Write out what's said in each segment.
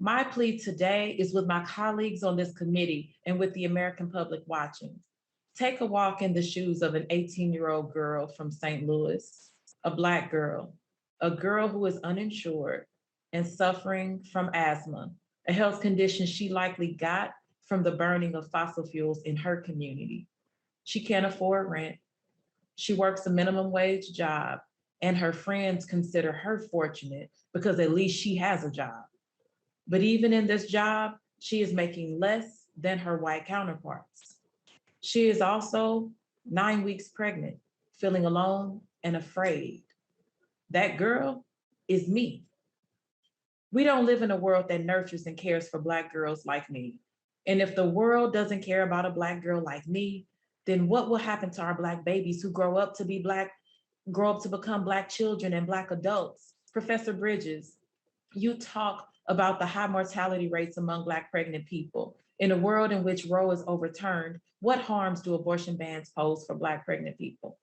My plea today is with my colleagues on this committee and with the American public watching. Take a walk in the shoes of an 18-year-old girl from St. Louis, a Black girl, a girl who is uninsured and suffering from asthma, a health condition she likely got from the burning of fossil fuels in her community. She can't afford rent. She works a minimum wage job, and her friends consider her fortunate because at least she has a job. But even in this job, she is making less than her white counterparts. She is also 9 weeks pregnant, feeling alone and afraid. That girl is me. We don't live in a world that nurtures and cares for Black girls like me. And if the world doesn't care about a Black girl like me, then what will happen to our Black babies who grow up to be Black, grow up to become Black children and Black adults? Professor Bridges, you talk about the high mortality rates among Black pregnant people. In a world in which Roe is overturned, what harms do abortion bans pose for Black pregnant people?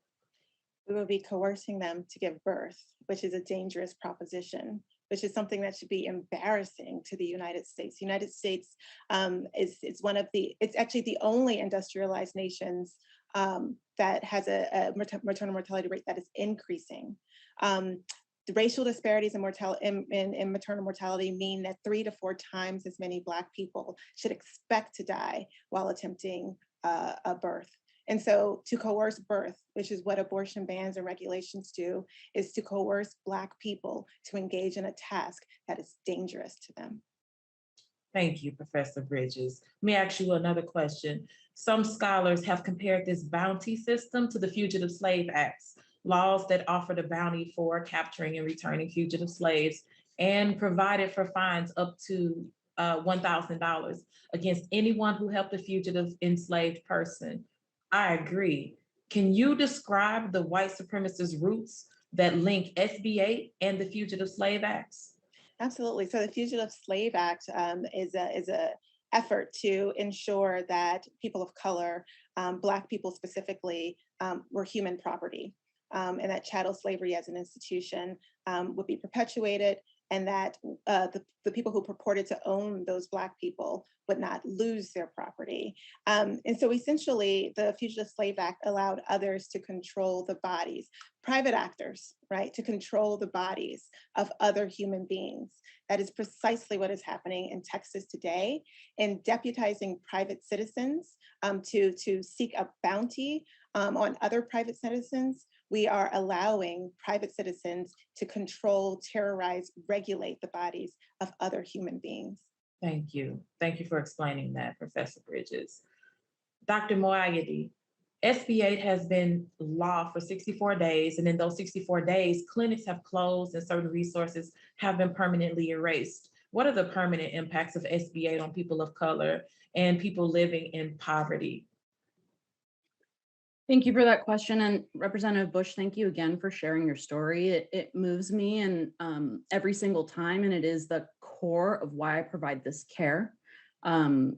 We will be coercing them to give birth, which is a dangerous proposition, which is something that should be embarrassing to the United States. The United States is one of it's actually the only industrialized nations that has a maternal mortality rate that is increasing. The racial disparities in maternal mortality mean that 3 to 4 times as many Black people should expect to die while attempting a birth. And so to coerce birth, which is what abortion bans and regulations do, is to coerce Black people to engage in a task that is dangerous to them. Thank you, Professor Bridges. Let me ask you another question. Some scholars have compared this bounty system to the Fugitive Slave Acts, laws that offered a bounty for capturing and returning fugitive slaves and provided for fines up to $1,000 against anyone who helped a fugitive enslaved person. I agree. Can you describe the white supremacist roots that link SB 8 and the Fugitive Slave Acts? Absolutely. So the Fugitive Slave Act is a effort to ensure that people of color, Black people specifically, were human property, and that chattel slavery as an institution would be perpetuated, and that the people who purported to own those Black people would not lose their property. And so essentially, the Fugitive Slave Act allowed others to control the bodies, private actors, right, to control the bodies of other human beings. That is precisely what is happening in Texas today, in deputizing private citizens to seek a bounty on other private citizens. We are allowing private citizens to control, terrorize, regulate the bodies of other human beings. Thank you. Thank you for explaining that, Professor Bridges. Dr. Moayedi, SB 8 has been law for 64 days, and in those 64 days, clinics have closed and certain resources have been permanently erased. What are the permanent impacts of SB 8 on people of color and people living in poverty? Thank you for that question. And Representative Bush, thank you again for sharing your story. It moves me and every single time, and it is the core of why I provide this care. When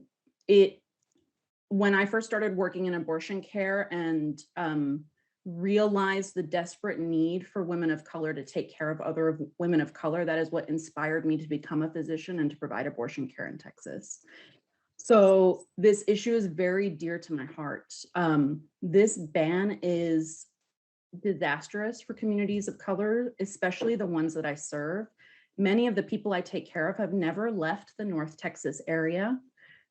I first started working in abortion care and realized the desperate need for women of color to take care of other women of color, that is what inspired me to become a physician and to provide abortion care in Texas. So this issue is very dear to my heart. This ban is disastrous for communities of color, especially the ones that I serve. Many of the people I take care of have never left the North Texas area.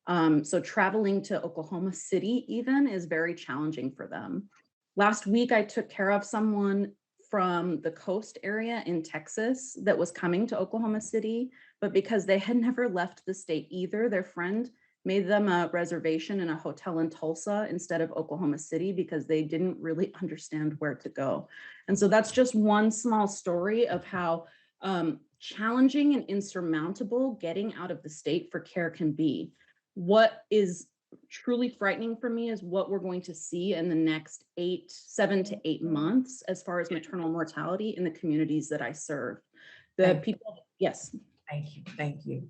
So traveling to Oklahoma City even is very challenging for them. Last week, I took care of someone from the coast area in Texas that was coming to Oklahoma City, but because they had never left the state either, their friend made them a reservation in a hotel in Tulsa instead of Oklahoma City because they didn't really understand where to go. And so that's just one small story of how challenging and insurmountable getting out of the state for care can be. What is truly frightening for me is what we're going to see in the next 7 to 8 months as far as maternal mortality in the communities that I serve. Yes. Thank you.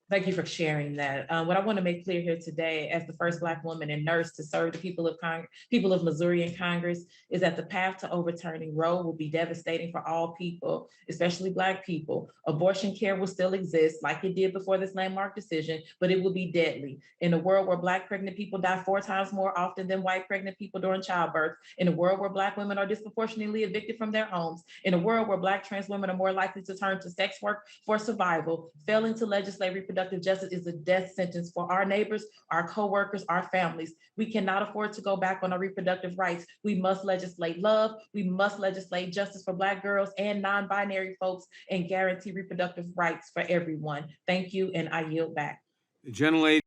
Thank you for sharing that. What I want to make clear here today, as the first Black woman and nurse to serve the people of Missouri in Congress, is that the path to overturning Roe will be devastating for all people, especially Black people. Abortion care will still exist like it did before this landmark decision, but it will be deadly. In a world where Black pregnant people die 4 times more often than white pregnant people during childbirth, in a world where Black women are disproportionately evicted from their homes, in a world where Black trans women are more likely to turn to sex work for survival, failing to legislate reproductive justice is a death sentence for our neighbors, our co-workers, our families. We cannot afford to go back on our reproductive rights. We must legislate love. We must legislate justice for Black girls and non-binary folks and guarantee reproductive rights for everyone. Thank you, and I yield back. The gentlelady.